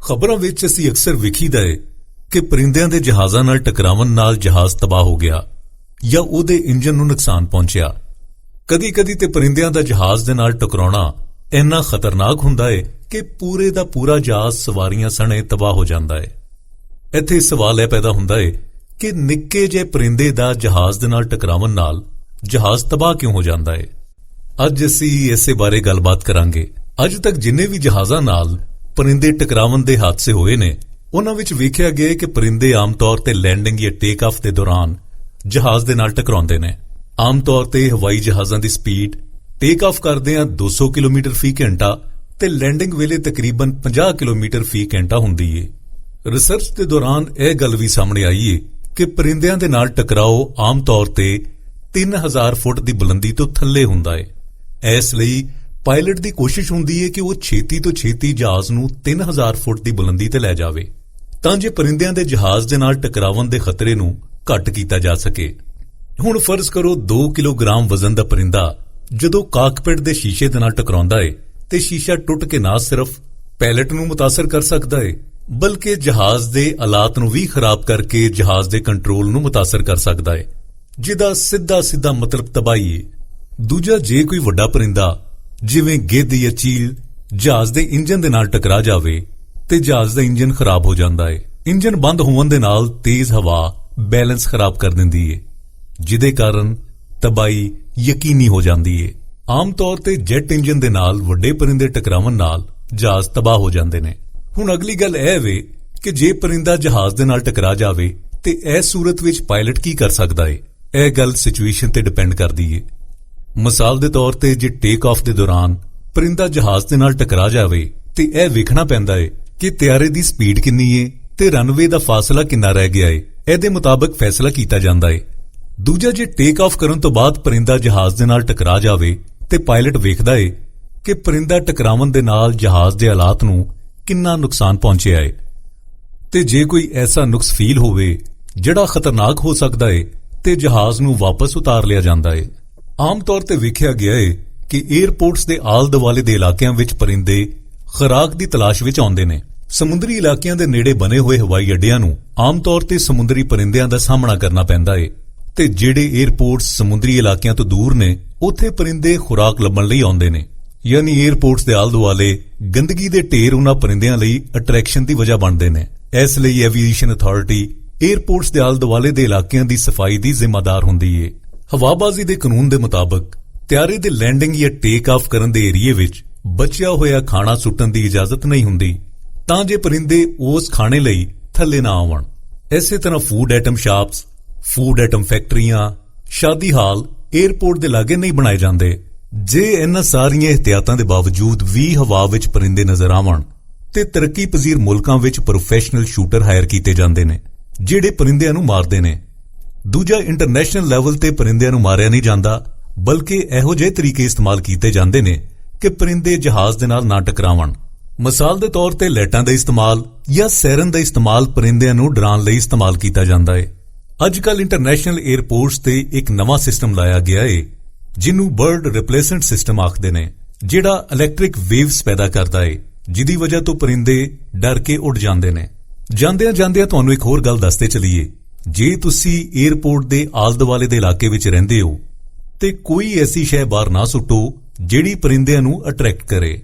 ਖਬਰਾਂ ਵਿੱਚ ਅਸੀਂ ਅਕਸਰ ਵੇਖੀਦਾ ਹੈ ਕਿ ਪਰਿੰਦਿਆਂ ਦੇ ਜਹਾਜ਼ਾਂ ਨਾਲ ਟਕਰਾਵਣ ਨਾਲ ਜਹਾਜ਼ ਤਬਾਹ ਹੋ ਗਿਆ ਜਾਂ ਉਹਦੇ ਇੰਜਨ ਨੂੰ ਨੁਕਸਾਨ ਪਹੁੰਚਿਆ। ਕਦੀ-ਕਦੀ ਤੇ ਪਰਿੰਦਿਆਂ ਦਾ ਜਹਾਜ਼ ਦੇ ਨਾਲ ਟਕਰਾਉਣਾ ਇੰਨਾ ਖਤਰਨਾਕ ਹੁੰਦਾ ਹੈ ਕਿ ਪੂਰੇ ਦਾ ਪੂਰਾ ਜਹਾਜ਼ ਸਵਾਰੀਆਂ ਸਣੇ ਤਬਾਹ ਹੋ ਜਾਂਦਾ ਹੈ। ਇੱਥੇ ਸਵਾਲ ਇਹ ਪੈਦਾ ਹੁੰਦਾ ਹੈ ਕਿ ਨਿੱਕੇ ਜਿਹੇ ਪਰਿੰਦੇ ਦਾ ਜਹਾਜ਼ ਦੇ ਨਾਲ ਟਕਰਾਵਣ ਨਾਲ ਜਹਾਜ਼ ਤਬਾਹ ਕਿਉਂ ਹੋ ਜਾਂਦਾ ਹੈ। ਅੱਜ ਅਸੀਂ ਇਸੇ ਬਾਰੇ ਗੱਲਬਾਤ ਕਰਾਂਗੇ। ਅੱਜ ਤੱਕ ਜਿੰਨੇ ਵੀ ਜਹਾਜ਼ਾਂ ਨਾਲ ਪਰਿੰਦੇ ਟਕਰਾਵਣ ਦੇ ਹਾਦਸੇ ਹੋਏ ਨੇ, ਉਹਨਾਂ ਵਿੱਚ ਵੇਖਿਆ ਗਿਆ ਕਿ ਪਰਿੰਦੇ ਆਮ ਤੌਰ ਤੇ ਲੈਂਡਿੰਗ ਜਾਂ ਟੇਕ ਆਫ ਦੇ ਦੌਰਾਨ ਜਹਾਜ਼ ਦੇ ਨਾਲ ਟਕਰਾਉਂਦੇ ਨੇ। ਆਮ ਤੌਰ ਤੇ ਹਵਾਈ ਜਹਾਜ਼ਾਂ ਦੀ ਸਪੀਡ ਟੇਕ ਆਫ ਕਰਦਿਆਂ 200 ਕਿਲੋਮੀਟਰ ਫੀ ਘੰਟਾ ਤੇ ਲੈਂਡਿੰਗ ਵੇਲੇ ਤਕਰੀਬਨ 50 ਕਿਲੋਮੀਟਰ ਫੀ ਘੰਟਾ ਹੁੰਦੀ ਏ। ਰਿਸਰਚ ਦੇ ਦੌਰਾਨ ਇਹ ਗੱਲ ਵੀ ਸਾਹਮਣੇ ਆਈ ਏ ਕਿ ਪਰਿੰਦਿਆਂ ਦੇ ਨਾਲ ਟਕਰਾਓ ਆਮ ਤੌਰ ਤੇ 3000 ਫੁੱਟ ਦੀ ਬੁਲੰਦੀ ਤੋਂ ਥੱਲੇ ਹੁੰਦਾ ਏ। ਇਸ ਲਈ ਪਾਇਲਟ ਦੀ ਕੋਸ਼ਿਸ਼ ਹੁੰਦੀ ਏ ਕਿ ਉਹ ਛੇਤੀ ਤੋਂ ਛੇਤੀ ਜਹਾਜ਼ ਨੂੰ 3000 ਫੁੱਟ ਦੀ ਬੁਲੰਦੀ ਤੇ ਲੈ ਜਾਵੇ ਤਾਂ ਜੇ ਪਰਿੰਦਿਆਂ ਦੇ ਜਹਾਜ਼ ਦੇ ਨਾਲ ਟਕਰਾਵਣ ਦੇ ਖਤਰੇ ਨੂੰ ਘੱਟ ਕੀਤਾ ਜਾ ਸਕੇ। ਹੁਣ ਫਰਜ਼ ਕਰੋ 2 ਕਿਲੋਗ੍ਰਾਮ ਵਜ਼ਨ ਦਾ ਪਰਿੰਦਾ ਜਦੋਂ ਕਾਕਪਿਟ ਦੇ ਸ਼ੀਸ਼ੇ ਦੇ ਨਾਲ ਟਕਰਾਉਂਦਾ ਏ ਤੇ ਸ਼ੀਸ਼ਾ ਟੁੱਟ ਕੇ ਨਾ ਸਿਰਫ ਪਾਇਲਟ ਨੂੰ ਮੁਤਾਸਰ ਕਰ ਸਕਦਾ ਏ ਬਲਕਿ ਜਹਾਜ਼ ਦੇ ਆਲਾਤ ਨੂੰ ਵੀ ਖਰਾਬ ਕਰਕੇ ਜਹਾਜ਼ ਦੇ ਕੰਟਰੋਲ ਨੂੰ ਮੁਤਾਸਰ ਕਰ ਸਕਦਾ ਏ, ਜਿਹਦਾ ਸਿੱਧਾ ਮਤਲਬ ਤਬਾਹੀ ਏ। ਦੂਜਾ, ਜੇ ਕੋਈ ਵੱਡਾ ਪਰਿੰਦਾ ਜਿਵੇਂ ਗਿੱਧ ਜਾਂ ਚੀਲ ਜਹਾਜ਼ ਦੇ ਇੰਜਨ ਦੇ ਨਾਲ ਟਕਰਾ ਜਾਵੇ ਤੇ ਜਹਾਜ਼ ਦਾ ਇੰਜਨ ਖਰਾਬ ਹੋ ਜਾਂਦਾ ਏ। ਇੰਜਨ ਬੰਦ ਹੋਣ ਦੇ ਨਾਲ ਤੇਜ਼ ਹਵਾ ਬੈਲੈਂਸ ਖਰਾਬ ਕਰ ਦਿੰਦੀ ਏ, ਜਿਹਦੇ ਕਾਰਨ ਤਬਾਹੀ ਯਕੀਨੀ ਹੋ ਜਾਂਦੀ ਏ। ਆਮ ਤੌਰ ਤੇ ਜੈਟ ਇੰਜਨ ਦੇ ਨਾਲ ਵੱਡੇ ਪਰਿੰਦੇ ਟਕਰਾਵਣ ਨਾਲ ਜਹਾਜ਼ ਤਬਾਹ ਹੋ ਜਾਂਦੇ ਨੇ। ਹੁਣ ਅਗਲੀ ਗੱਲ ਇਹ ਵੇ ਕਿ ਜੇ ਪਰਿੰਦਾ ਜਹਾਜ਼ ਦੇ ਨਾਲ ਟਕਰਾ ਜਾਵੇ ਤੇ ਇਸ ਸੂਰਤ ਵਿੱਚ ਪਾਇਲਟ ਕੀ ਕਰ ਸਕਦਾ ਏ। ਇਹ ਗੱਲ ਸਿਚੁਏਸ਼ਨ ਤੇ ਡਿਪੈਂਡ ਕਰਦੀ ਏ। ਮਿਸਾਲ ਦੇ ਤੌਰ ਤੇ ਜੇ ਟੇਕ ਆਫ ਦੇ ਦੌਰਾਨ ਪਰਿੰਦਾ ਜਹਾਜ਼ ਦੇ ਨਾਲ ਟਕਰਾ ਜਾਵੇ ਤੇ ਇਹ ਵੇਖਣਾ ਪੈਂਦਾ ਏ ਕਿ ਤਿਆਰੇ ਦੀ ਸਪੀਡ ਕਿੰਨੀ ਏ ਤੇ ਰਨਵੇ ਦਾ ਫਾਸਲਾ ਕਿੰਨਾ ਰਹਿ ਗਿਆ ਏ। ਇਹਦੇ ਮੁਤਾਬਕ ਫੈਸਲਾ ਕੀਤਾ ਜਾਂਦਾ ਏ। ਦੂਜਾ, ਜੇ ਟੇਕ ਆਫ ਕਰਨ ਤੋਂ ਬਾਅਦ ਪਰਿੰਦਾ ਜਹਾਜ਼ ਦੇ ਨਾਲ ਟਕਰਾ ਜਾਵੇ ਤੇ ਪਾਇਲਟ ਵੇਖਦਾ ਏ ਕਿ ਪਰਿੰਦਾ ਟਕਰਾਵਣ ਦੇ ਨਾਲ ਜਹਾਜ਼ ਦੇ ਹਾਲਾਤ ਨੂੰ ਕਿੰਨਾ ਨੁਕਸਾਨ ਪਹੁੰਚਿਆ ਏ ਤੇ ਜੇ ਕੋਈ ਐਸਾ ਨੁਕਸ ਫੀਲ ਹੋਵੇ ਜਿਹੜਾ ਖਤਰਨਾਕ ਹੋ ਸਕਦਾ ਏ ਤੇ ਜਹਾਜ਼ ਨੂੰ ਵਾਪਸ ਉਤਾਰ ਲਿਆ ਜਾਂਦਾ ਏ। ਆਮ ਤੌਰ ਤੇ ਵੇਖਿਆ ਗਿਆ ਏ ਕਿ 에ਅਰਪੋਰਟਸ ਦੇ ਆਲੇ-ਦੁਆਲੇ ਦੇ ਇਲਾਕਿਆਂ ਵਿੱਚ ਪਰਿੰਦੇ ਖੁਰਾਕ ਦੀ ਤਲਾਸ਼ ਵਿੱਚ ਆਉਂਦੇ ਨੇ। ਸਮੁੰਦਰੀ ਇਲਾਕਿਆਂ ਦੇ ਨੇੜੇ ਬਣੇ ਹੋਏ ਹਵਾਈ ਅੱਡਿਆਂ ਨੂੰ ਆਮ ਤੌਰ ਤੇ ਸਮੁੰਦਰੀ ਪਰਿੰਦਿਆਂ ਦਾ ਸਾਹਮਣਾ ਕਰਨਾ ਪੈਂਦਾ ਏ ਤੇ ਜਿਹੜੇ 에ਅਰਪੋਰਟਸ ਸਮੁੰਦਰੀ ਇਲਾਕਿਆਂ ਤੋਂ ਦੂਰ ਨੇ ਉੱਥੇ ਪਰਿੰਦੇ ਖੁਰਾਕ ਲੱਭਣ ਲਈ ਆਉਂਦੇ ਨੇ। ਯਾਨੀ 에ਅਰਪੋਰਟਸ ਦੇ ਆਲੇ-ਦੁਆਲੇ ਗੰਦਗੀ ਦੇ ਢੇਰ ਉਹਨਾਂ ਪਰਿੰਦਿਆਂ ਲਈ ਅਟਰੈਕਸ਼ਨ ਦੀ ਵਜ੍ਹਾ ਬਣਦੇ ਨੇ। ਇਸ ਲਈ ਐਵੀਏਸ਼ਨ ਅਥਾਰਟੀ 에ਅਰਪੋਰਟਸ ਦੇ ਆਲੇ-ਦੁਆਲੇ ਦੇ ਇਲਾਕਿਆਂ ਦੀ ਸਫਾਈ ਦੀ ਜ਼ਿੰਮੇਦਾਰ ਹੁੰਦੀ ਏ। ਹਵਾਬਾਜ਼ੀ ਦੇ ਕਾਨੂੰਨ ਦੇ ਮੁਤਾਬਕ ਤਿਆਰੇ ਦੇ ਲੈਂਡਿੰਗ ਜਾਂ ਟੇਕ ਆਫ ਕਰਨ ਦੇ ਏਰੀਏ ਵਿੱਚ ਬਚਿਆ ਹੋਇਆ ਖਾਣਾ ਸੁੱਟਣ ਦੀ ਇਜਾਜ਼ਤ ਨਹੀਂ ਹੁੰਦੀ ਤਾਂ ਜੇ ਪਰਿੰਦੇ ਉਸ ਖਾਣੇ ਲਈ ਥੱਲੇ ਨਾ ਆਵਣ। ਇਸੇ ਤਰ੍ਹਾਂ food item shops, food item ਫੈਕਟਰੀਆਂ, ਸ਼ਾਦੀ ਹਾਲ 에ਅਰਪੋਰਟ ਦੇ ਲਾਗੇ ਨਹੀਂ ਬਣਾਏ ਜਾਂਦੇ। ਜੇ ਇਹਨਾਂ ਸਾਰੀਆਂ ਇਹਤਿਆਤਾਂ ਦੇ ਬਾਵਜੂਦ ਵੀ ਹਵਾ ਵਿੱਚ ਪਰਿੰਦੇ ਨਜ਼ਰ ਆਵਣ ਤੇ ਤਰੱਕੀ ਪਜ਼ੀਰ ਮੁਲਕਾਂ ਵਿੱਚ ਪ੍ਰੋਫੈਸ਼ਨਲ ਸ਼ੂਟਰ ਹਾਇਰ ਕੀਤੇ ਜਾਂਦੇ ਨੇ ਜਿਹੜੇ ਪਰਿੰਦਿਆਂ ਨੂੰ ਮਾਰਦੇ ਨੇ। ਦੂਜਾ, ਇੰਟਰਨੈਸ਼ਨਲ ਲੈਵਲ ਤੇ ਪਰਿੰਦਿਆਂ ਨੂੰ ਮਾਰਿਆ ਨਹੀਂ ਜਾਂਦਾ ਬਲਕਿ ਇਹੋ ਜਿਹੇ ਤਰੀਕੇ ਇਸਤੇਮਾਲ ਕੀਤੇ ਜਾਂਦੇ ਨੇ ਕਿ ਪਰਿੰਦੇ ਜਹਾਜ਼ ਦੇ ਨਾਲ ਨਾ ਟਕਰਾਵਣ। ਮਿਸਾਲ ਦੇ ਤੌਰ ਤੇ ਲਾਈਟਾਂ ਦਾ ਇਸਤੇਮਾਲ ਜਾਂ ਸਾਇਰਨ ਦਾ ਇਸਤੇਮਾਲ ਪਰਿੰਦਿਆਂ ਨੂੰ ਡਰਾਉਣ ਲਈ ਇਸਤੇਮਾਲ ਕੀਤਾ ਜਾਂਦਾ ਹੈ। ਅੱਜ ਕੱਲ੍ਹ ਇੰਟਰਨੈਸ਼ਨਲ 에ਅਰਪੋਰਟਸ ਤੇ ਇੱਕ ਨਵਾਂ ਸਿਸਟਮ ਲਾਇਆ ਗਿਆ ਹੈ ਜਿਹਨੂੰ ਬਰਡ ਰਿਪਲੇਸਮੈਂਟ ਸਿਸਟਮ ਆਖਦੇ ਨੇ, ਜਿਹੜਾ ਇਲੈਕਟ੍ਰਿਕ ਵੇਵਸ ਪੈਦਾ ਕਰਦਾ ਹੈ ਜਿਹਦੀ ਵਜ੍ਹਾ ਤੋਂ ਪਰਿੰਦੇ ਡਰ ਕੇ ਉੱਡ ਜਾਂਦੇ ਨੇ। ਜਾਂਦਿਆਂ ਤੁਹਾਨੂੰ ਇੱਕ ਹੋਰ ਗੱਲ ਦੱਸਦੇ ਚਲੀਏ, ਜੇ ਤੁਸੀਂ 에ਅਰਪੋਰਟ ਦੇ ਆਲੇ-ਦੁਆਲੇ ਦੇ ਇਲਾਕੇ ਵਿੱਚ ਰਹਿੰਦੇ ਹੋ ਤੇ ਕੋਈ ਐਸੀ ਸ਼ੈ ਬਾਹਰ ਨਾ ਸੁੱਟੋ ਜਿਹੜੀ ਪਰਿੰਦਿਆਂ ਨੂੰ ਅਟਰੈਕਟ ਕਰੇ।